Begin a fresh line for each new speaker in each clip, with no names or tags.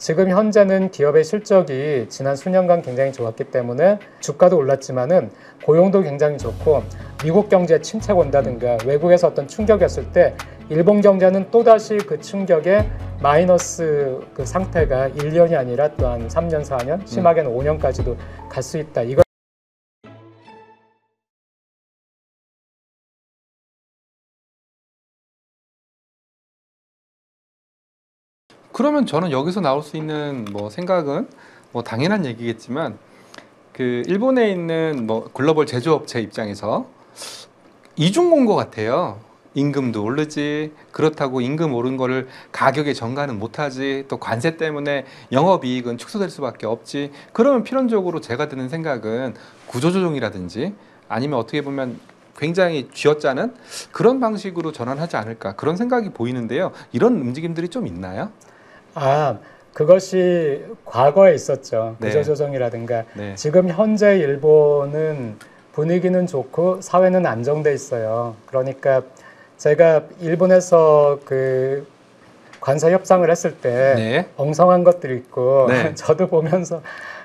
지금 현재는 기업의 실적이 지난 수년간 굉장히 좋았기 때문에 주가도 올랐지만은 고용도 굉장히 좋고 미국 경제에 침체가 온다든가 외국에서 어떤 충격이었을 때 일본 경제는 또다시 그 충격에 마이너스 그 상태가 1년이 아니라 또한 3년, 4년, 심하게는 5년까지도 갈 수 있다. 이거
그러면 저는 여기서 나올 수 있는 뭐 생각은 뭐 당연한 얘기겠지만 그 일본에 있는 뭐 글로벌 제조업체 입장에서 이중 온 것 같아요. 임금도 오르지, 그렇다고 임금 오른 거를 가격에 전가는 못하지, 또 관세 때문에 영업이익은 축소될 수밖에 없지. 그러면 필연적으로 제가 드는 생각은 구조조정이라든지 아니면 어떻게 보면 굉장히 쥐어짜는 그런 방식으로 전환하지 않을까, 그런 생각이 보이는데요. 이런 움직임들이 좀 있나요?
그것이 과거에 있었죠.
네.
구조조정이라든가.
네.
지금 현재 일본은 분위기는 좋고 사회는 안정돼 있어요. 그러니까 제가 일본에서 그 관세 협상을 했을 때
네.
엉성한 것들이 있고
네.
저도 보면서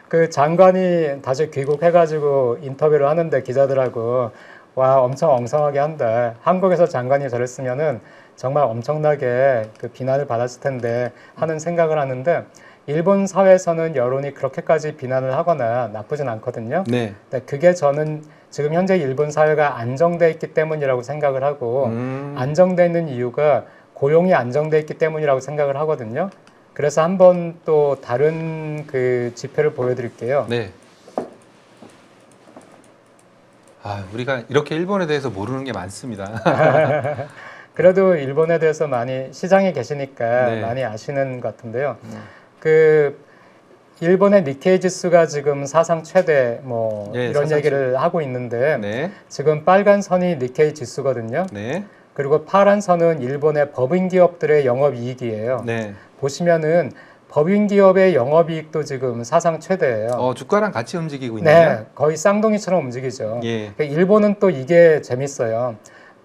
그 장관이 다시 귀국해가지고 인터뷰를 하는데 기자들하고 와 엄청 엉성하게 한다. 한국에서 장관이 저랬으면은 정말 엄청나게 그 비난을 받았을 텐데 하는 생각을 하는데 일본 사회에서는 여론이 그렇게까지 비난을 하거나 나쁘진 않거든요.
네.
근데 그게 저는 지금 현재 일본 사회가 안정돼 있기 때문이라고 생각을 하고 안정돼 있는 이유가 고용이 안정돼 있기 때문이라고 생각을 하거든요. 그래서 한번 또 다른 그 지표를 보여드릴게요.
네. 우리가 이렇게 일본에 대해서 모르는 게 많습니다.
그래도 일본에 대해서 많이 시장에 계시니까
네.
많이 아시는 것 같은데요. 그 일본의 니케이 지수가 지금 사상 최대 뭐
네,
이런 얘기를 하고 있는데
네.
지금 빨간 선이 니케이 지수거든요.
네.
그리고 파란 선은 일본의 법인 기업들의 영업이익이에요.
네.
보시면은 법인 기업의 영업이익도 지금 사상 최대예요.
주가랑 같이 움직이고 있네요.
네, 거의 쌍둥이처럼 움직이죠.
예.
그러니까 일본은 또 이게 재밌어요.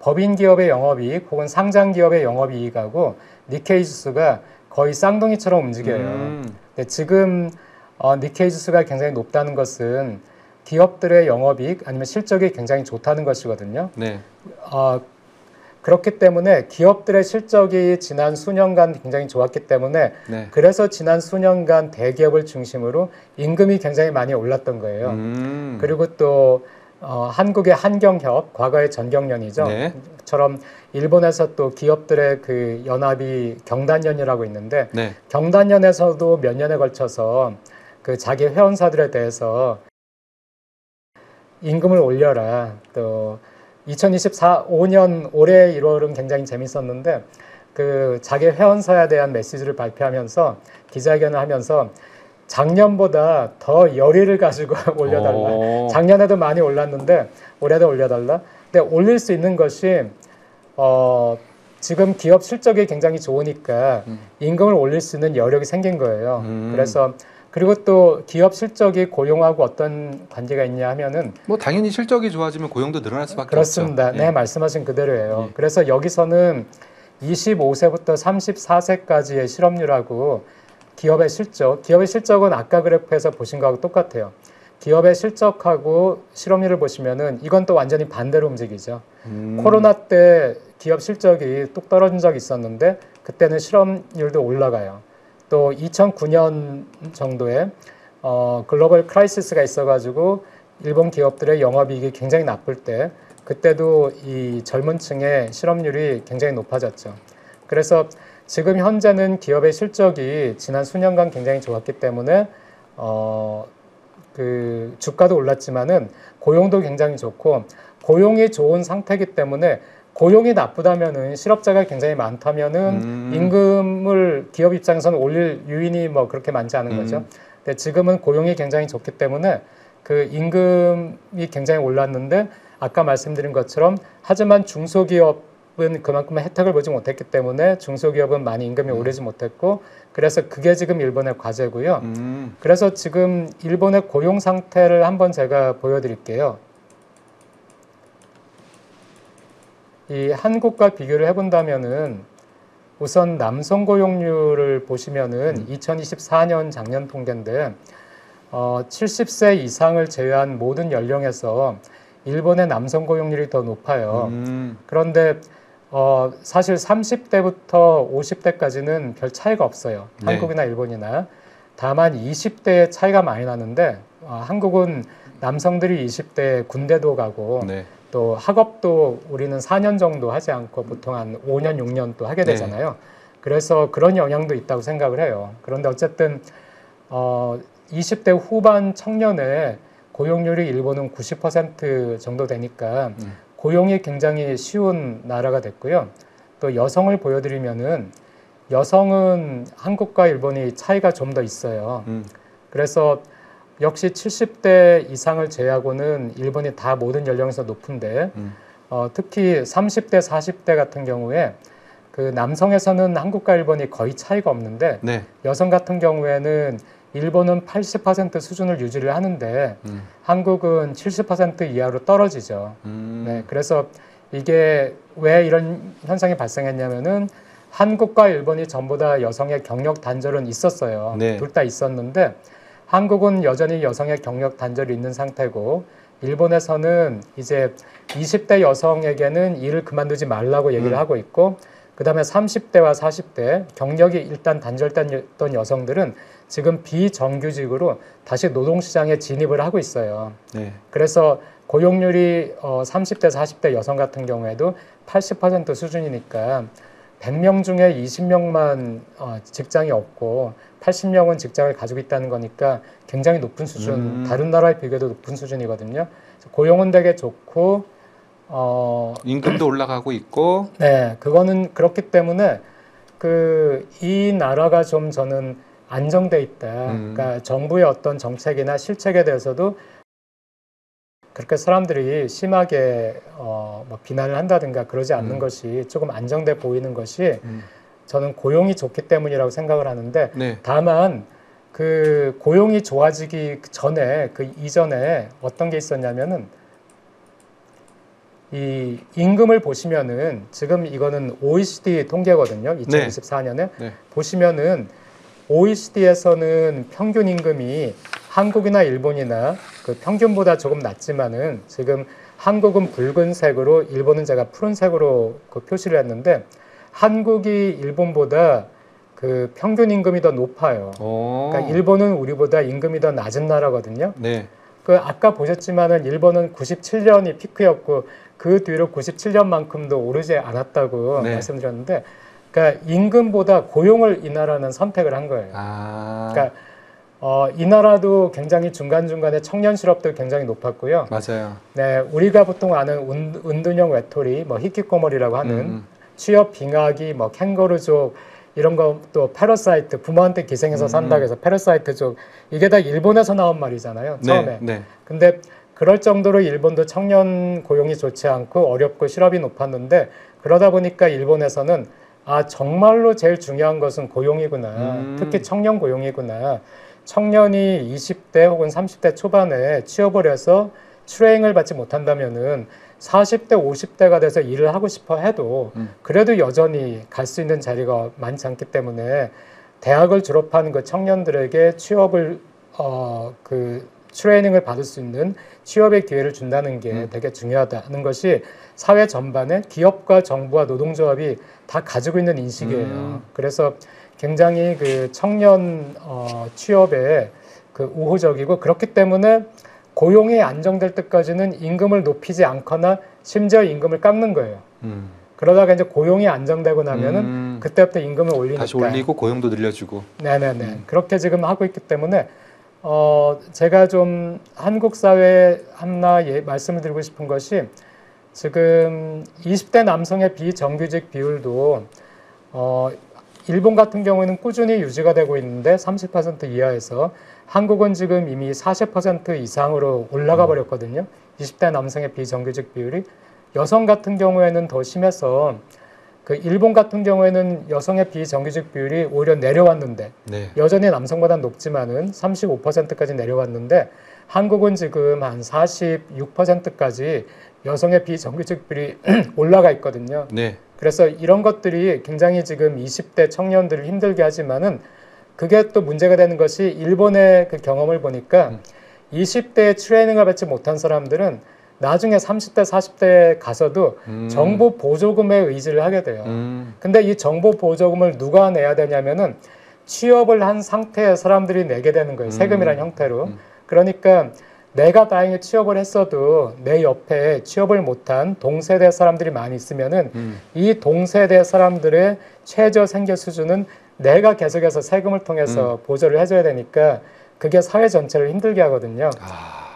법인 기업의 영업이익 혹은 상장 기업의 영업이익하고 니케이 지수가 거의 쌍둥이처럼 움직여요. 근데 지금 니케이 지수가 굉장히 높다는 것은 기업들의 영업이익 아니면 실적이 굉장히 좋다는 것이거든요.
네.
그렇기 때문에 기업들의 실적이 지난 수년간 굉장히 좋았기 때문에
네.
그래서 지난 수년간 대기업을 중심으로 임금이 굉장히 많이 올랐던 거예요. 그리고 또 한국의 한경협, 과거의 전경련이죠.
네.
처럼 일본에서 또 기업들의 그 연합이 경단련이라고 있는데
네.
경단련에서도 몇 년에 걸쳐서 그 자기 회원사들에 대해서 임금을 올려라. 또 5년 올해 1월은 굉장히 재밌었는데 그 자기 회원사에 대한 메시지를 발표하면서 기자회견을 하면서 작년보다 더 열의를 가지고 올려달라. 작년에도 많이 올랐는데 올해도 올려달라. 근데 올릴 수 있는 것이 지금 기업 실적이 굉장히 좋으니까 임금을 올릴 수 있는 여력이 생긴 거예요. 그래서 그리고 또 기업 실적이 고용하고 어떤 관계가 있냐 하면은
뭐 당연히 실적이 좋아지면 고용도 늘어날 수밖에
그렇습니다.
없죠.
네,
예.
말씀하신 그대로예요.
예.
그래서 여기서는 25세부터 34세까지의 실업률하고 기업의 실적은 아까 그래프에서 보신 거하고 똑같아요. 기업의 실적하고 실업률을 보시면은 이건 또 완전히 반대로 움직이죠. 코로나 때 기업 실적이 뚝 떨어진 적이 있었는데 그때는 실업률도 올라가요. 또 2009년 정도에 글로벌 크라이시스가 있어가지고 일본 기업들의 영업이익이 굉장히 나쁠 때 그때도 이 젊은 층의 실업률이 굉장히 높아졌죠. 그래서 지금 현재는 기업의 실적이 지난 수년간 굉장히 좋았기 때문에 그 주가도 올랐지만은 고용도 굉장히 좋고 고용이 좋은 상태이기 때문에 고용이 나쁘다면은 실업자가 굉장히 많다면은 임금을 기업 입장에서는 올릴 요인이 뭐 그렇게 많지 않은 거죠. 근데 지금은 고용이 굉장히 좋기 때문에 그 임금이 굉장히 올랐는데 아까 말씀드린 것처럼 하지만 중소기업은 그만큼 혜택을 보지 못했기 때문에 중소기업은 많이 임금이 오르지 못했고 그래서 그게 지금 일본의 과제고요. 그래서 지금 일본의 고용 상태를 한번 제가 보여드릴게요. 이 한국과 비교를 해본다면은 우선 남성 고용률을 보시면은 2024년 작년 통계인데 70세 이상을 제외한 모든 연령에서 일본의 남성 고용률이 더 높아요. 그런데 사실 30대부터 50대까지는 별 차이가 없어요.
네.
한국이나 일본이나. 다만 20대의 차이가 많이 나는데 한국은 남성들이 20대에 군대도 가고
네.
또 학업도 우리는 4년 정도 하지 않고 보통 한 5년, 6년 또 하게 되잖아요. 그래서 그런 영향도 있다고 생각을 해요. 그런데 어쨌든 20대 후반 청년의 고용률이 일본은 90% 정도 되니까 고용이 굉장히 쉬운 나라가 됐고요. 또 여성을 보여드리면은 여성은 한국과 일본이 차이가 좀 더 있어요. 그래서 역시 70대 이상을 제외하고는 일본이 다 모든 연령에서 높은데 특히 30대, 40대 같은 경우에 그 남성에서는 한국과 일본이 거의 차이가 없는데
네.
여성 같은 경우에는 일본은 80% 수준을 유지를 하는데 한국은 70% 이하로 떨어지죠. 네, 그래서 이게 왜 이런 현상이 발생했냐면은 한국과 일본이 전부 다 여성의 경력 단절은 있었어요.
네.
둘 다 있었는데 한국은 여전히 여성의 경력 단절이 있는 상태고 일본에서는 이제 20대 여성에게는 일을 그만두지 말라고 얘기를 하고 있고 그다음에 30대와 40대 경력이 일단 단절됐던 여성들은 지금 비정규직으로 다시 노동시장에 진입을 하고 있어요.
네.
그래서 고용률이 30대, 40대 여성 같은 경우에도 80% 수준이니까 100명 중에 20명만 직장이 없고 80명은 직장을 가지고 있다는 거니까 굉장히 높은 수준, 다른 나라에 비교해도 높은 수준이거든요. 고용은 되게 좋고
임금도 올라가고 있고
네, 그거는 그렇기 때문에 이 나라가 좀 저는 안정돼 있다. 그러니까 정부의 어떤 정책이나 실책에 대해서도 그렇게 사람들이 심하게 뭐 비난을 한다든가 그러지 않는 것이 조금 안정돼 보이는 것이 저는 고용이 좋기 때문이라고 생각을 하는데
네.
다만 그 고용이 좋아지기 전에 그 이전에 어떤 게 있었냐면은 이 임금을 보시면은 지금 이거는 OECD 통계거든요. 2024년에
네.
보시면은 OECD에서는 평균 임금이 한국이나 일본이나 그 평균보다 조금 낮지만은 지금 한국은 붉은색으로 일본은 제가 푸른색으로 그 표시를 했는데 한국이 일본보다 그 평균 임금이 더 높아요. 그러니까 일본은 우리보다 임금이 더 낮은 나라거든요.
네.
그 아까 보셨지만은 일본은 97년이 피크였고 그 뒤로 97년만큼도 오르지 않았다고
네.
말씀드렸는데 그러니까 임금보다 고용을 이 나라는 선택을 한 거예요. 그러니까 이 나라도 굉장히 중간중간에 청년 실업도 굉장히 높았고요.
맞아요.
네, 우리가 보통 아는 은둔형 외톨이, 뭐 히키코모리라고 하는 취업 빙하기, 뭐 캥거루족 이런 것도 패러사이트, 부모한테 기생해서 산다고 해서 패러사이트족 이게 다 일본에서 나온 말이잖아요. 처음에.
네.
근데 그럴 정도로 일본도 청년 고용이 좋지 않고 어렵고 실업이 높았는데 그러다 보니까 일본에서는 정말로 제일 중요한 것은 고용이구나. 특히 청년 고용이구나. 청년이 20대 혹은 30대 초반에 취업을 해서 트레이닝을 받지 못한다면은 40대, 50대가 돼서 일을 하고 싶어 해도 그래도 여전히 갈 수 있는 자리가 많지 않기 때문에 대학을 졸업한 그 청년들에게 취업을 트레이닝을 받을 수 있는 취업의 기회를 준다는 게 되게 중요하다는 것이 사회 전반에 기업과 정부와 노동조합이 다 가지고 있는 인식이에요. 그래서 굉장히 그 청년 취업에 그 우호적이고 그렇기 때문에 고용이 안정될 때까지는 임금을 높이지 않거나 심지어 임금을 깎는 거예요. 그러다가 이제 고용이 안정되고 나면은 그때부터 임금을 올리니까
다시 올리고 고용도 늘려주고.
네네네. 그렇게 지금 하고 있기 때문에 제가 좀 한국 사회에 하나 말씀을 드리고 싶은 것이 지금 20대 남성의 비정규직 비율도 일본 같은 경우에는 꾸준히 유지가 되고 있는데 30% 이하에서 한국은 지금 이미 40% 이상으로 올라가 버렸거든요. 20대 남성의 비정규직 비율이 여성 같은 경우에는 더 심해서 그 일본 같은 경우에는 여성의 비정규직 비율이 오히려 내려왔는데
네.
여전히 남성보다는 높지만은 35%까지 내려왔는데 한국은 지금 한 46%까지 여성의 비정규직 비율이 올라가 있거든요.
네.
그래서 이런 것들이 굉장히 지금 20대 청년들을 힘들게 하지만은 그게 또 문제가 되는 것이 일본의 그 경험을 보니까 20대에 트레이닝을 받지 못한 사람들은 나중에 30대, 40대에 가서도 정부 보조금에 의지를 하게 돼요. 근데 이 정부 보조금을 누가 내야 되냐면은 취업을 한 상태의 사람들이 내게 되는 거예요. 세금이라는 형태로. 그러니까 내가 다행히 취업을 했어도 내 옆에 취업을 못한 동세대 사람들이 많이 있으면은 이 동세대 사람들의 최저 생계 수준은 내가 계속해서 세금을 통해서 보조를 해줘야 되니까 그게 사회 전체를 힘들게 하거든요.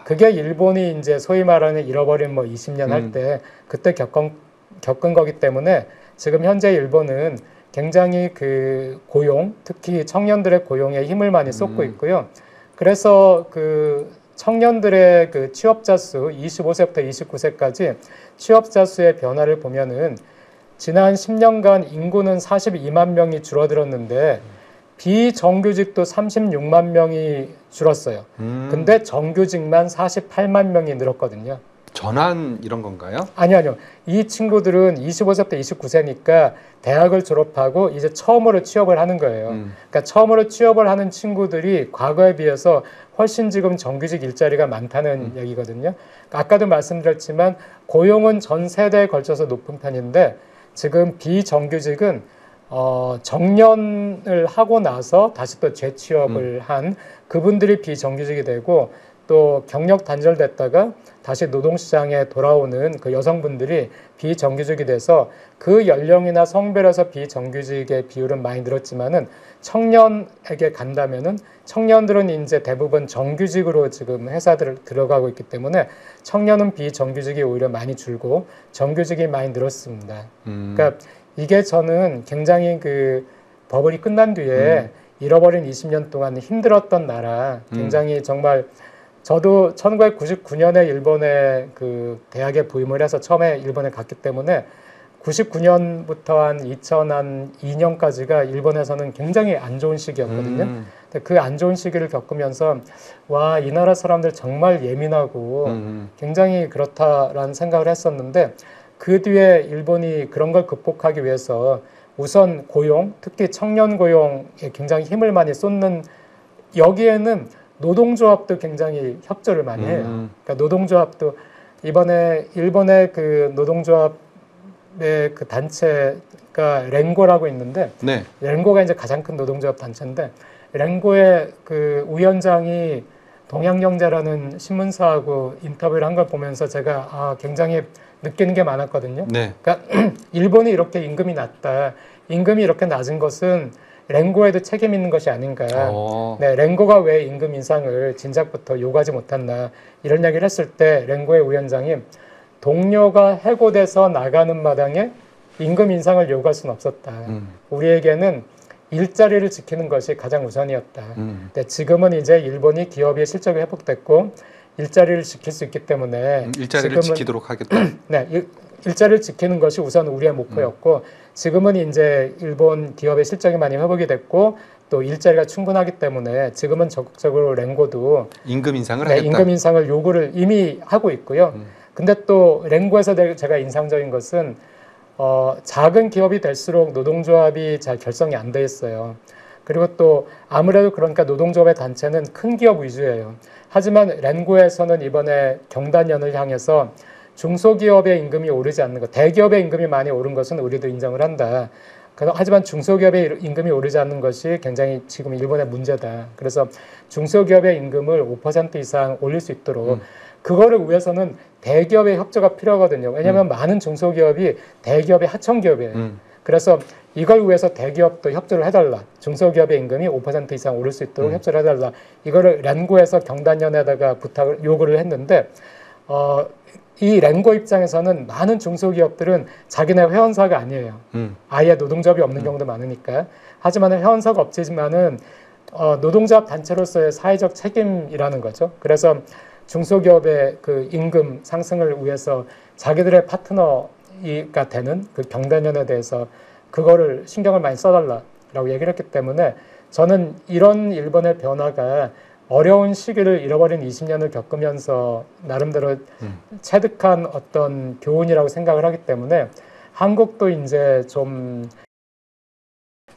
그게 일본이 이제 소위 말하는 잃어버린 뭐 20년 할 때 그때 겪은 거기 때문에 지금 현재 일본은 굉장히 그 고용, 특히 청년들의 고용에 힘을 많이 쏟고 있고요. 그래서 그 청년들의 그 취업자 수 25세부터 29세까지 취업자 수의 변화를 보면은 지난 10년간 인구는 42만 명이 줄어들었는데 비정규직도 36만 명이 줄었어요. 근데 정규직만 48만 명이 늘었거든요.
전환 이런 건가요?
아니요. 이 친구들은 25세부터 29세니까 대학을 졸업하고 이제 처음으로 취업을 하는 거예요. 그러니까 처음으로 취업을 하는 친구들이 과거에 비해서 훨씬 지금 정규직 일자리가 많다는 얘기거든요. 아까도 말씀드렸지만 고용은 전 세대에 걸쳐서 높은 편인데 지금 비정규직은 정년을 하고 나서 다시 또 재취업을 한 그분들이 비정규직이 되고 또 경력 단절됐다가 다시 노동시장에 돌아오는 그 여성분들이 비정규직이 돼서 그 연령이나 성별에서 비정규직의 비율은 많이 늘었지만은 청년에게 간다면은 청년들은 이제 대부분 정규직으로 지금 회사들을 들어가고 있기 때문에 청년은 비정규직이 오히려 많이 줄고 정규직이 많이 늘었습니다. 그러니까 이게 저는 굉장히 그 버블이 끝난 뒤에 잃어버린 20년 동안 힘들었던 나라, 굉장히 정말 저도 1999년에 일본에 그 대학에 부임을 해서 처음에 일본에 갔기 때문에 99년부터 한 2002년까지가 일본에서는 굉장히 안 좋은 시기였거든요. 근데 그 안 좋은 시기를 겪으면서 와, 이 나라 사람들 정말 예민하고 굉장히 그렇다라는 생각을 했었는데 그 뒤에 일본이 그런 걸 극복하기 위해서 우선 고용, 특히 청년 고용에 굉장히 힘을 많이 쏟는 여기에는 노동조합도 굉장히 협조를 많이 해요. 그러니까 노동조합도 이번에 일본의 그 노동조합의 그 단체가 랭고라고 있는데
네.
랭고가 이제 가장 큰 노동조합 단체인데 랭고의 그 위원장이 동양경제라는 신문사하고 인터뷰를 한 걸 보면서 제가 굉장히 느끼는 게 많았거든요.
네.
그러니까 일본이 이렇게 임금이 낮다. 임금이 이렇게 낮은 것은 랭고에도 책임 있는 것이 아닌가. 네, 랭고가 왜 임금 인상을 진작부터 요구하지 못했나 이런 이야기를 했을 때 랭고의 위원장이 동료가 해고돼서 나가는 마당에 임금 인상을 요구할 수는 없었다. 우리에게는 일자리를 지키는 것이 가장 우선이었다. 근데 지금은 이제 일본이 기업의 실적이 회복됐고 일자리를 지킬 수 있기 때문에
일자리를 지키도록 하겠다.
네, 일자리를 지키는 것이 우선 우리의 목표였고 지금은 이제 일본 기업의 실적이 많이 회복이 됐고 또 일자리가 충분하기 때문에 지금은 적극적으로 랭고도
임금 인상을
네,
하겠다.
임금 인상을 요구를 이미 하고 있고요. 근데 또 랭고에서 제가 인상적인 것은 작은 기업이 될수록 노동조합이 잘 결성이 안 돼 있어요. 그리고 또 아무래도 그러니까 노동조합의 단체는 큰 기업 위주예요. 하지만 랭고에서는 이번에 경단련을 향해서 중소기업의 임금이 오르지 않는 것, 대기업의 임금이 많이 오른 것은 우리도 인정을 한다. 하지만 중소기업의 임금이 오르지 않는 것이 굉장히 지금 일본의 문제다. 그래서 중소기업의 임금을 5% 이상 올릴 수 있도록 그거를 위해서는 대기업의 협조가 필요하거든요. 왜냐하면 많은 중소기업이 대기업의 하청기업이에요. 그래서 이걸 위해서 대기업도 협조를 해달라. 중소기업의 임금이 5% 이상 오를 수 있도록 협조를 해달라. 이거를 랭고에서 경단련에다가 요구를 했는데 이 랭고 입장에서는 많은 중소기업들은 자기네 회원사가 아니에요. 아예 노동조합이 없는 경우도 많으니까. 하지만 회원사가 없지만은 노동조합 단체로서의 사회적 책임이라는 거죠. 그래서 중소기업의 그 임금 상승을 위해서 자기들의 파트너가 되는 그 경단련에 대해서 그거를 신경을 많이 써달라라고 얘기를 했기 때문에 저는 이런 일본의 변화가 어려운 시기를 잃어버린 20년을 겪으면서 나름대로 체득한 어떤 교훈이라고 생각을 하기 때문에 한국도 이제 좀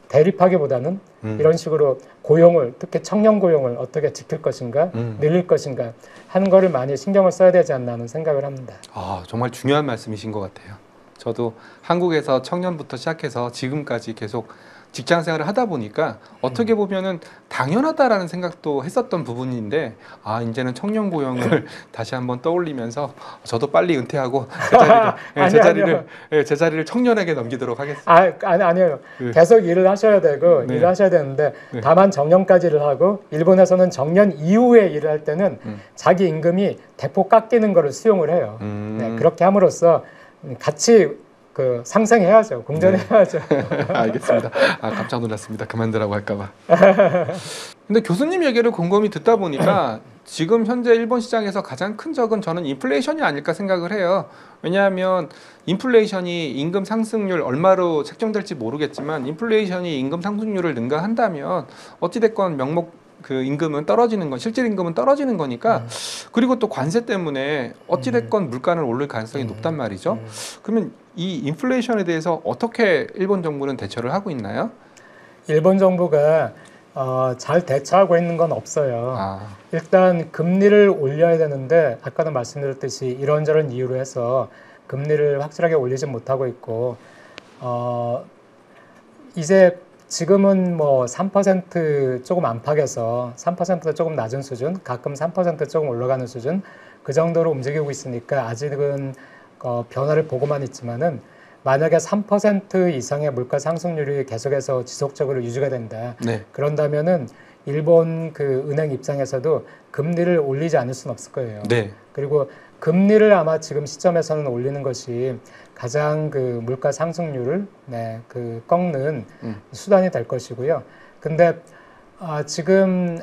대립하기보다는 이런 식으로 고용을, 특히 청년 고용을 어떻게 지킬 것인가, 늘릴 것인가 하는 거를 많이 신경을 써야 되지 않나 하는 생각을 합니다.
아, 정말 중요한 말씀이신 것 같아요. 저도 한국에서 청년부터 시작해서 지금까지 계속 직장 생활을 하다 보니까 어떻게 보면은 당연하다라는 생각도 했었던 부분인데, 아, 이제는 청년 고용을 다시 한번 떠올리면서 저도 빨리 은퇴하고 제 자리를 청년에게 넘기도록 하겠습니다.
아니에요.
네.
계속 일을 하셔야 되고
네.
일을 하셔야 되는데
네.
다만 정년까지 일을 하고, 일본에서는 정년 이후에 일을 할 때는 자기 임금이 대폭 깎이는 거를 수용을 해요. 네, 그렇게 함으로써 같이 그 상생해야죠. 공존해야죠.
알겠습니다. 아, 깜짝 놀랐습니다. 그만두라고 할까봐. 근데 교수님 얘기를 곰곰이 듣다 보니까 지금 현재 일본 시장에서 가장 큰 적은 저는 인플레이션이 아닐까 생각을 해요. 왜냐하면 인플레이션이 임금 상승률 얼마로 책정될지 모르겠지만, 인플레이션이 임금 상승률을 능가한다면 어찌됐건 명목 그 임금은 떨어지는 건, 실질 임금은 떨어지는 거니까. 그리고 또 관세 때문에 어찌됐건 물가는 오를 가능성이 높단 말이죠. 그러면 이 인플레이션에 대해서 어떻게 일본 정부는 대처를 하고 있나요?
일본 정부가 잘 대처하고 있는 건 없어요.
아,
일단 금리를 올려야 되는데, 아까도 말씀드렸듯이 이런저런 이유로 해서 금리를 확실하게 올리지 못하고 있고, 이제 지금은 뭐 3% 조금 안팎에서 3%도 조금 낮은 수준, 가끔 3% 조금 올라가는 수준, 그 정도로 움직이고 있으니까 아직은 변화를 보고만 있지만은, 만약에 3% 이상의 물가 상승률이 계속해서 지속적으로 유지가 된다.
네.
그런다면은 일본 그 은행 입장에서도 금리를 올리지 않을 수는 없을 거예요.
네.
그리고 금리를 아마 지금 시점에서는 올리는 것이 가장 그 물가 상승률을 그 꺾는 수단이 될 것이고요. 근데 지금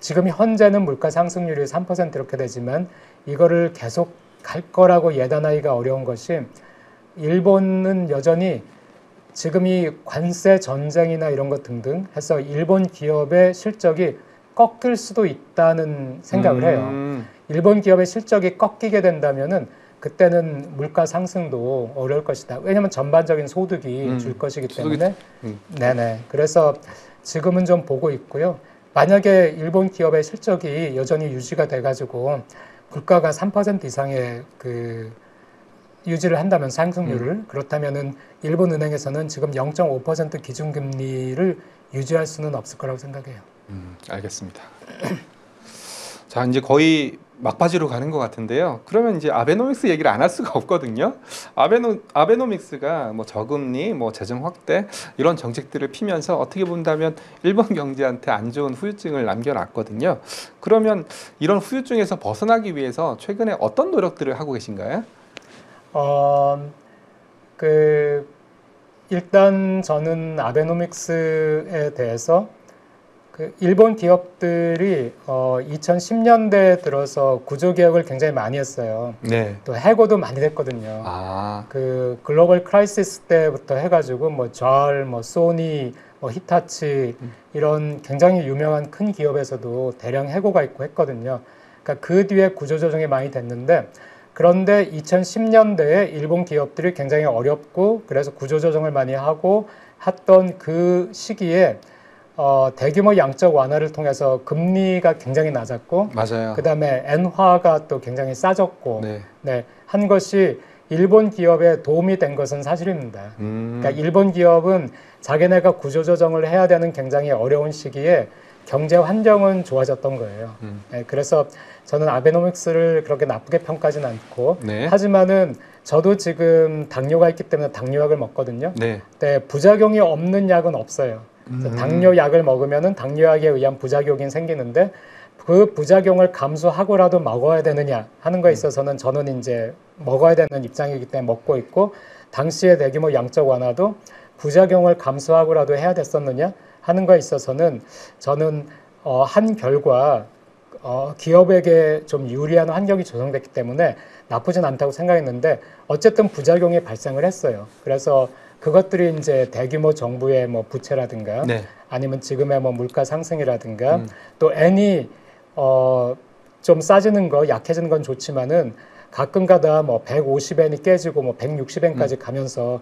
현재는 물가 상승률이 3% 이렇게 되지만, 이거를 계속 갈 거라고 예단하기가 어려운 것이, 일본은 여전히 지금 이 관세 전쟁이나 이런 것 등등 해서 일본 기업의 실적이 꺾일 수도 있다는 생각을 해요. 일본 기업의 실적이 꺾이게 된다면은 그때는 물가 상승도 어려울 것이다. 왜냐하면 전반적인 소득이 줄 것이기 때문에. 네네. 그래서 지금은 좀 보고 있고요. 만약에 일본 기업의 실적이 여전히 유지가 돼가지고 물가가 3% 이상의 그 유지를 한다면, 상승률을 그렇다면은 일본 은행에서는 지금 0.5% 기준금리를 유지할 수는 없을 거라고 생각해요.
알겠습니다. 자, 이제 거의 막바지로 가는 것 같은데요. 그러면 이제 아베노믹스 얘기를 안 할 수가 없거든요. 아베노믹스가 뭐 저금리, 뭐 재정 확대 이런 정책들을 피면서 어떻게 본다면 일본 경제한테 안 좋은 후유증을 남겨놨거든요. 그러면 이런 후유증에서 벗어나기 위해서 최근에 어떤 노력들을 하고 계신가요?
일단 저는 아베노믹스에 대해서 일본 기업들이 2010년대 들어서 구조개혁을 굉장히 많이 했어요.
네.
또 해고도 많이 됐거든요.
아,
그 글로벌 크라이시스 때부터 해가지고 뭐 절, 뭐 소니, 뭐 히타치 이런 굉장히 유명한 큰 기업에서도 대량 해고가 있고 했거든요. 그러니까 그 뒤에 구조조정이 많이 됐는데, 그런데 2010년대에 일본 기업들이 굉장히 어렵고 그래서 구조조정을 많이 하고 했던 그 시기에 대규모 양적 완화를 통해서 금리가 굉장히 낮았고,
맞아요.
그다음에 엔화가 또 굉장히 싸졌고,
네.
한 것이 일본 기업에 도움이 된 것은 사실입니다. 그러니까 일본 기업은 자기네가 구조조정을 해야 되는 굉장히 어려운 시기에 경제 환경은 좋아졌던 거예요. 그래서 저는 아베노믹스를 그렇게 나쁘게 평가하지는 않고,
네.
하지만은 저도 지금 당뇨가 있기 때문에 당뇨약을 먹거든요.
네.
근데 부작용이 없는 약은 없어요. 당뇨약을 먹으면은 당뇨약에 의한 부작용이 생기는데, 그 부작용을 감수하고라도 먹어야 되느냐 하는 거에 있어서는 저는 이제 먹어야 되는 입장이기 때문에 먹고 있고, 당시에 대규모 양적 완화도 부작용을 감수하고라도 해야 됐었느냐 하는 거에 있어서는 저는 한 결과 기업에게 좀 유리한 환경이 조성됐기 때문에 나쁘진 않다고 생각했는데, 어쨌든 부작용이 발생을 했어요. 그래서 그것들이 이제 대규모 정부의 뭐 부채라든가,
네.
아니면 지금의 뭐 물가 상승이라든가, 또 엔이 좀 싸지는 거, 약해지는 건 좋지만은 가끔가다 뭐 150엔이 깨지고 뭐 160엔까지 가면서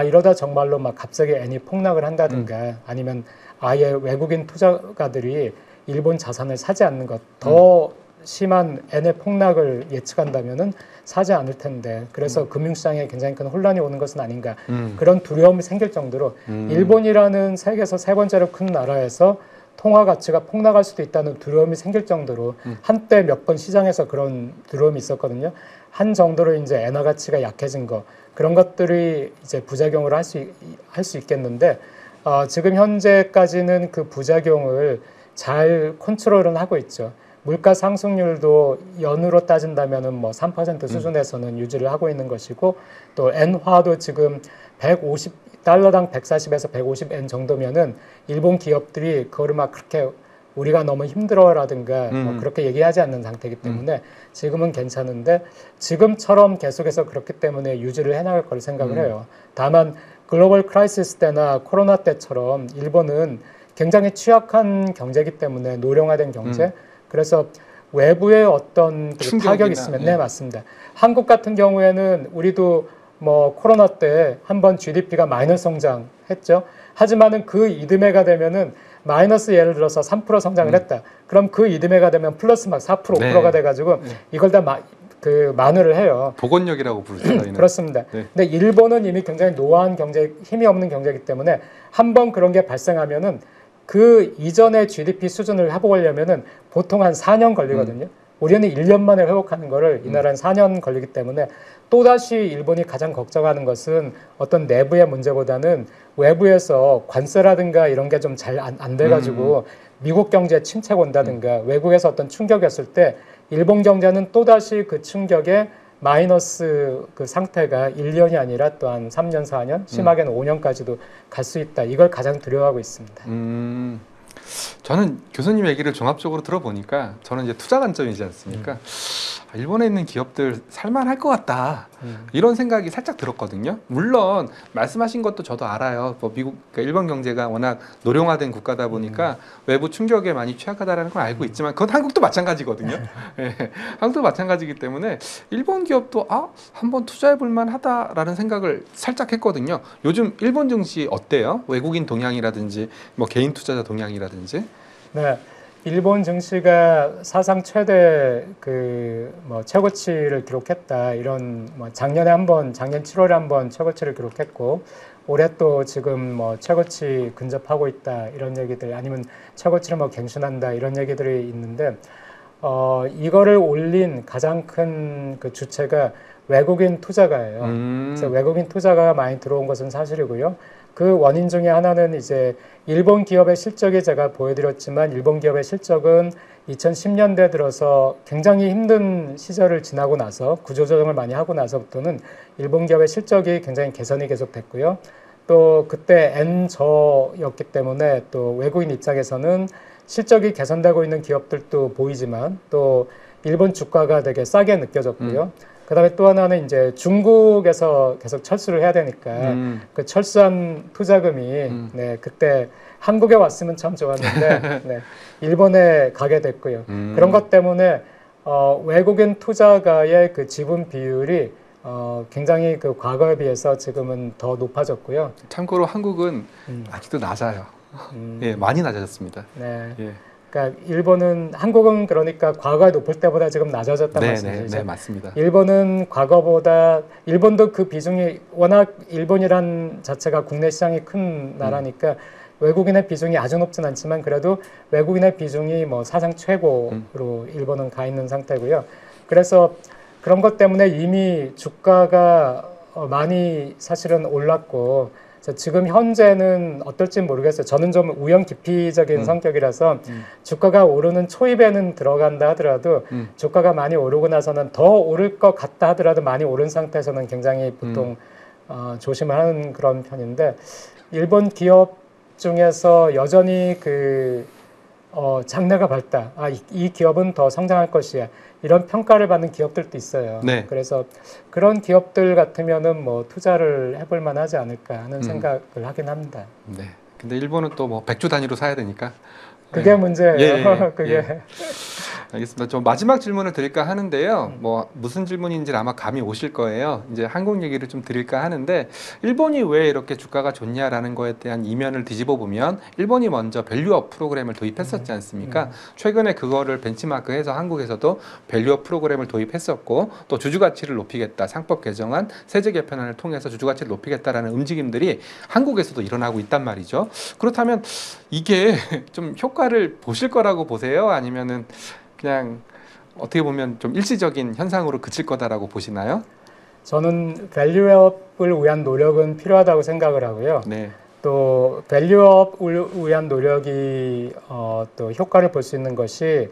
이러다 정말로 막 갑자기 엔이 폭락을 한다든가 아니면 아예 외국인 투자가들이 일본 자산을 사지 않는 것, 더 심한 엔의 폭락을 예측한다면은 사지 않을 텐데 그래서 금융시장에 굉장히 큰 혼란이 오는 것은 아닌가 그런 두려움이 생길 정도로 일본이라는 세계에서 세 번째로 큰 나라에서 통화 가치가 폭락할 수도 있다는 두려움이 생길 정도로 한때 몇 번 시장에서 그런 두려움이 있었거든요. 한 정도로 이제 엔화 가치가 약해진 거 그런 것들이 이제 부작용을 할 수 있겠는데 지금 현재까지는 그 부작용을 잘 컨트롤은 하고 있죠. 물가 상승률도 연으로 따진다면은 뭐 3% 수준에서는 유지를 하고 있는 것이고 또 엔화도 지금 150달러당 140에서 150엔 정도면은 일본 기업들이 그거를 막 그렇게 우리가 너무 힘들어라든가 뭐 그렇게 얘기하지 않는 상태이기 때문에 지금은 괜찮은데 지금처럼 계속해서 그렇기 때문에 유지를 해나갈 거를 생각을 해요. 다만 글로벌 크라이시스 때나 코로나 때처럼 일본은 굉장히 취약한 경제이기 때문에 노령화된 경제 그래서 외부의 어떤 타격이 있으면 네 맞습니다. 한국 같은 경우에는 우리도 뭐 코로나 때 한번 GDP가 마이너스 성장했죠. 하지만은 그 이듬해가 되면은 마이너스 예를 들어서 3% 성장을 했다. 그럼 그 이듬해가 되면 플러스 막 4%, 5%가 돼가지고 이걸 다 만회를 해요.
복원력이라고 부르죠.
그렇습니다. 네. 근데 일본은 이미 굉장히 노화한 경제, 힘이 없는 경제이기 때문에 한번 그런 게 발생하면은 그 이전의 GDP 수준을 회복하려면은 보통 한 4년 걸리거든요. 우리는 1년 만에 회복하는 거를 이 나라는 4년 걸리기 때문에 또다시 일본이 가장 걱정하는 것은 어떤 내부의 문제보다는 외부에서 관세라든가 이런 게 좀 잘 안 돼가지고 미국 경제에 침체가 온다든가 외국에서 어떤 충격이었을 때 일본 경제는 또다시 그 충격에 마이너스 그 상태가 1년이 아니라 또한 3년, 4년, 심하게는 5년까지도 갈 수 있다. 이걸 가장 두려워하고 있습니다.
저는 교수님 얘기를 종합적으로 들어보니까 저는 이제 투자 관점이지 않습니까? 일본에 있는 기업들 살만할 것 같다 이런 생각이 살짝 들었거든요. 물론 말씀하신 것도 저도 알아요. 뭐 미국, 그러니까 일본 경제가 워낙 노령화된 국가다 보니까 외부 충격에 많이 취약하다는 걸 알고 있지만 그건 한국도 마찬가지거든요. 네, 한국도 마찬가지이기 때문에 일본 기업도 한번 투자해볼 만하다라는 생각을 살짝 했거든요. 요즘 일본 증시 어때요? 외국인 동향이라든지 뭐 개인 투자자 동향이라든지.
네. 일본 증시가 사상 최대 뭐 최고치를 기록했다 이런 뭐 작년 7월에 한번 최고치를 기록했고 올해 또 지금 뭐 최고치 근접하고 있다 이런 얘기들 아니면 최고치를 뭐 갱신한다 이런 얘기들이 있는데 이거를 올린 가장 큰 그 주체가 외국인 투자가예요. 그래서 외국인 투자가 많이 들어온 것은 사실이고요. 그 원인 중에 하나는 이제 일본 기업의 실적이 제가 보여드렸지만 일본 기업의 실적은 2010년대 들어서 굉장히 힘든 시절을 지나고 나서 구조조정을 많이 하고 나서부터는 일본 기업의 실적이 굉장히 개선이 계속됐고요. 또 그때 N저였기 때문에 또 외국인 입장에서는 실적이 개선되고 있는 기업들도 보이지만 또 일본 주가가 되게 싸게 느껴졌고요. 그다음에 또 하나는 이제 중국에서 계속 철수를 해야 되니까 그 철수한 투자금이 네, 그때 한국에 왔으면 참 좋았는데 네, 일본에 가게 됐고요. 그런 것 때문에 외국인 투자가의 그 지분 비율이 굉장히 그 과거에 비해서 지금은 더 높아졌고요.
참고로 한국은 아직도 낮아요. 예, 많이 낮아졌습니다.
네.
예.
그러니까 한국은 그러니까 과거에 높을 때보다 지금 낮아졌다는 말씀이죠.
네, 맞습니다.
일본은 일본도 그 비중이 워낙 일본이란 자체가 국내 시장이 큰 나라니까 외국인의 비중이 아주 높진 않지만 그래도 외국인의 비중이 뭐 사상 최고로 일본은 가 있는 상태고요. 그래서 그런 것 때문에 이미 주가가 많이 사실은 올랐고 지금 현재는 어떨지 모르겠어요. 저는 좀 우연 기피적인 성격이라서 주가가 오르는 초입에는 들어간다 하더라도 주가가 많이 오르고 나서는 더 오를 것 같다 하더라도 많이 오른 상태에서는 굉장히 보통 조심을 하는 그런 편인데 일본 기업 중에서 여전히 장래가 밝다. 이 기업은 더 성장할 것이야. 이런 평가를 받는 기업들도 있어요.
네.
그래서 그런 기업들 같으면은 뭐 투자를 해볼 만하지 않을까 하는 생각을 하긴 합니다.
네. 근데 일본은 또 뭐 백주 단위로 사야 되니까.
그게 문제예요. 그게.
알겠습니다. 좀 마지막 질문을 드릴까 하는데요. 뭐 무슨 질문인지 아마 감이 오실 거예요. 이제 한국 얘기를 좀 드릴까 하는데 일본이 왜 이렇게 주가가 좋냐라는 거에 대한 이면을 뒤집어 보면 일본이 먼저 밸류업 프로그램을 도입했었지 않습니까? 최근에 그거를 벤치마크해서 한국에서도 밸류업 프로그램을 도입했었고 또 주주 가치를 높이겠다. 상법 개정안, 세제 개편안을 통해서 주주 가치를 높이겠다라는 움직임들이 한국에서도 일어나고 있단 말이죠. 그렇다면 이게 좀 효과를 보실 거라고 보세요? 아니면은 그냥 어떻게 보면 좀 일시적인 현상으로 그칠 거다라고 보시나요?
저는 밸류업을 위한 노력은 필요하다고 생각을 하고요.
네.
또 밸류업을 위한 노력이 또 효과를 볼 수 있는 것이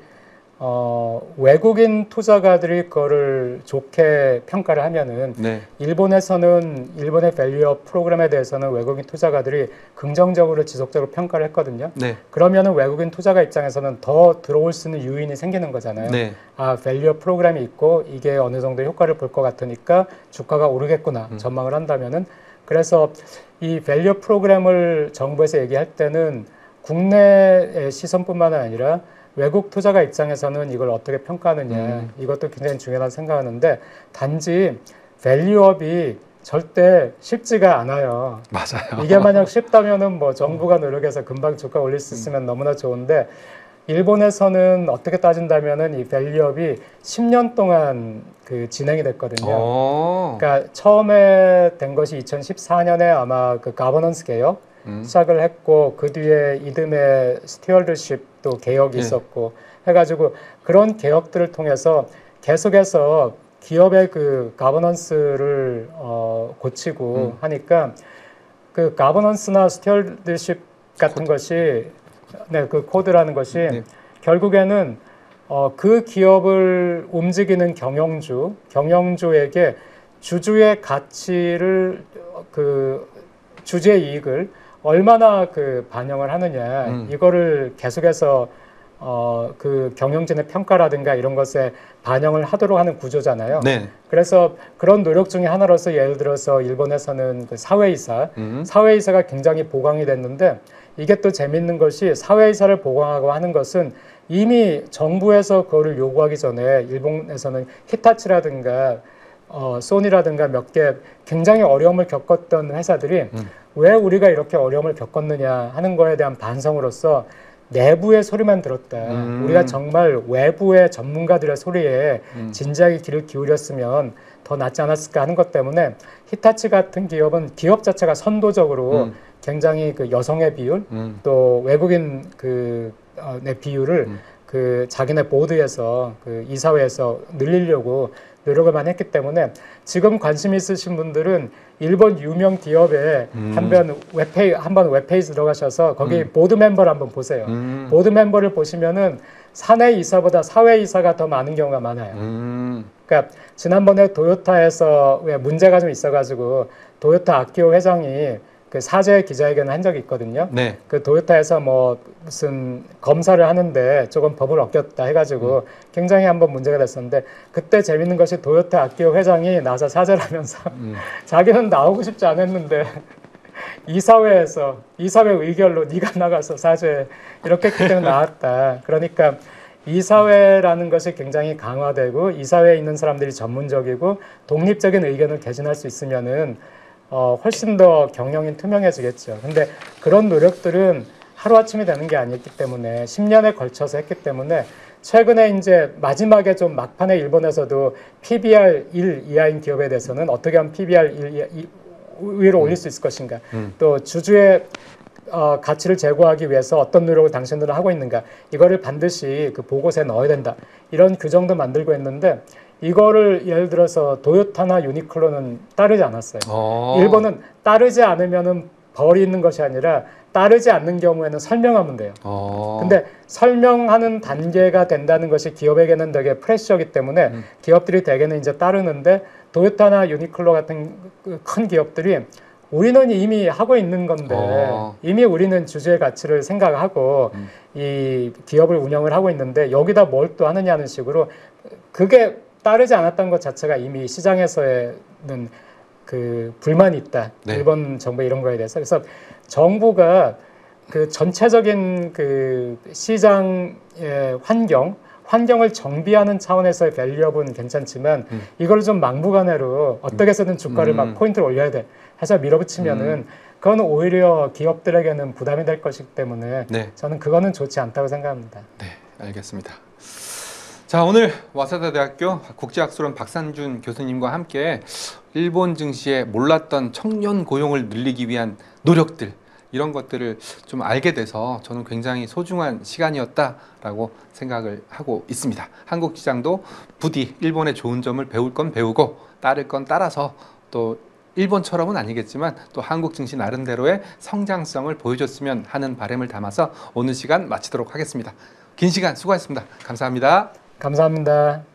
외국인 투자가들이 그거를 좋게 평가를 하면은
네.
일본에서는 일본의 밸류업 프로그램에 대해서는 외국인 투자가들이 긍정적으로 지속적으로 평가를 했거든요.
네.
그러면은 외국인 투자가 입장에서는 더 들어올 수 있는 요인이 생기는 거잖아요.
네.
아, 밸류업 프로그램이 있고 이게 어느 정도 효과를 볼 것 같으니까 주가가 오르겠구나 전망을 한다면은 그래서 이 밸류업 프로그램을 정부에서 얘기할 때는 국내의 시선뿐만 아니라 외국 투자가 입장에서는 이걸 어떻게 평가하느냐 이것도 굉장히 중요하다고 생각하는데 단지 밸류업이 절대 쉽지가 않아요.
맞아요.
이게 만약 쉽다면은 뭐 정부가 노력해서 금방 주가 올릴 수 있으면 너무나 좋은데 일본에서는 어떻게 따진다면은 이 밸류업이 10년 동안 그 진행이 됐거든요. 그러니까 처음에 된 것이 2014년에 아마 그 가버넌스 개혁 시작을 했고 그 뒤에 이듬해 스튜어드십도 개혁이 있었고 해가지고 그런 개혁들을 통해서 계속해서 기업의 그 가버넌스를 고치고 하니까 그 가버넌스나 스튜어드십 같은 것이 네, 그 코드라는 것이 결국에는 그 기업을 움직이는 경영주에게 주주의 가치를 그 주주의 이익을 얼마나 그 반영을 하느냐 이거를 계속해서 그 경영진의 평가라든가 이런 것에 반영을 하도록 하는 구조잖아요.
네.
그래서 그런 노력 중에 하나로서 예를 들어서 일본에서는 그 사회이사가 굉장히 보강이 됐는데 이게 또 재밌는 것이 사회이사를 보강하고 하는 것은 이미 정부에서 그거를 요구하기 전에 일본에서는 히타치라든가 소니라든가 몇 개 굉장히 어려움을 겪었던 회사들이 왜 우리가 이렇게 어려움을 겪었느냐 하는 거에 대한 반성으로서 내부의 소리만 들었다. 우리가 정말 외부의 전문가들의 소리에 진지하게 귀를 기울였으면 더 낫지 않았을까 하는 것 때문에 히타치 같은 기업은 기업 자체가 선도적으로 굉장히 그 여성의 비율 또 외국인 내 비율을 그 자기네 보드에서 그 이사회에서 늘리려고 노력을 많이 했기 때문에 지금 관심 있으신 분들은 일본 유명 기업에 한번 웹페이지 들어가셔서 거기 보드 멤버를 한번 보세요. 보드 멤버를 보시면은 사내 이사보다 사회 이사가 더 많은 경우가 많아요. 그러니까 지난번에 도요타에서 왜 문제가 좀 있어가지고 도요타 아키오 회장이 그 사죄 기자회견을 한 적이 있거든요.
네.
그 도요타에서 뭐 무슨 검사를 하는데 조금 법을 어겼다 해가지고 굉장히 한번 문제가 됐었는데 그때 재밌는 것이 도요타 아키오 회장이 나서 사죄를 하면서 자기는 나오고 싶지 않았는데 이사회 의결로 네가 나가서 사죄 이렇게 했기 때문에 나왔다. 그러니까 이사회라는 것이 굉장히 강화되고 이사회에 있는 사람들이 전문적이고 독립적인 의견을 개진할 수 있으면은 훨씬 더 경영이 투명해지겠죠. 근데 그런 노력들은 하루아침에 되는 게 아니었기 때문에 10년에 걸쳐서 했기 때문에 최근에 이제 마지막에 좀 막판에 일본에서도 PBR 1 이하인 기업에 대해서는 어떻게 하면 PBR 1 위로 올릴 수 있을 것인가. 또 주주의 가치를 제고하기 위해서 어떤 노력을 당신들은 하고 있는가. 이거를 반드시 그 보고서에 넣어야 된다. 이런 규정도 만들고 있는데 이거를 예를 들어서 도요타나 유니클로는 따르지 않았어요. 일본은 따르지 않으면은 벌이 있는 것이 아니라 따르지 않는 경우에는 설명하면 돼요. 근데 설명하는 단계가 된다는 것이 기업에게는 되게 프레셔이기 때문에 기업들이 대개는 이제 따르는데 도요타나 유니클로 같은 큰 기업들이 우리는 이미 하고 있는 건데 이미 우리는 주주의 가치를 생각하고 이 기업을 운영을 하고 있는데 여기다 뭘 또 하느냐는 식으로 그게 따르지 않았던 것 자체가 이미 시장에서는 그 불만이 있다. 네. 일본 정부 이런 거에 대해서. 그래서 정부가 그 전체적인 그 시장의 환경을 정비하는 차원에서의 밸류업은 괜찮지만 이걸 좀 막무가내로 어떻게 해서든 주가를 막 포인트를 올려야 돼 해서 밀어붙이면은 그건 오히려 기업들에게는 부담이 될 것이기 때문에
네.
저는 그거는 좋지 않다고 생각합니다.
네, 알겠습니다. 자, 오늘 와세다 대학교 국제학술원 박산준 교수님과 함께 일본 증시에 몰랐던 청년 고용을 늘리기 위한 노력들, 이런 것들을 좀 알게 돼서 저는 굉장히 소중한 시간이었다라고 생각을 하고 있습니다. 한국 시장도 부디 일본의 좋은 점을 배울 건 배우고 따를 건 따라서 또 일본처럼은 아니겠지만 또 한국 증시 나름대로의 성장성을 보여줬으면 하는 바람을 담아서 오늘 시간 마치도록 하겠습니다. 긴 시간 수고하셨습니다. 감사합니다.
감사합니다.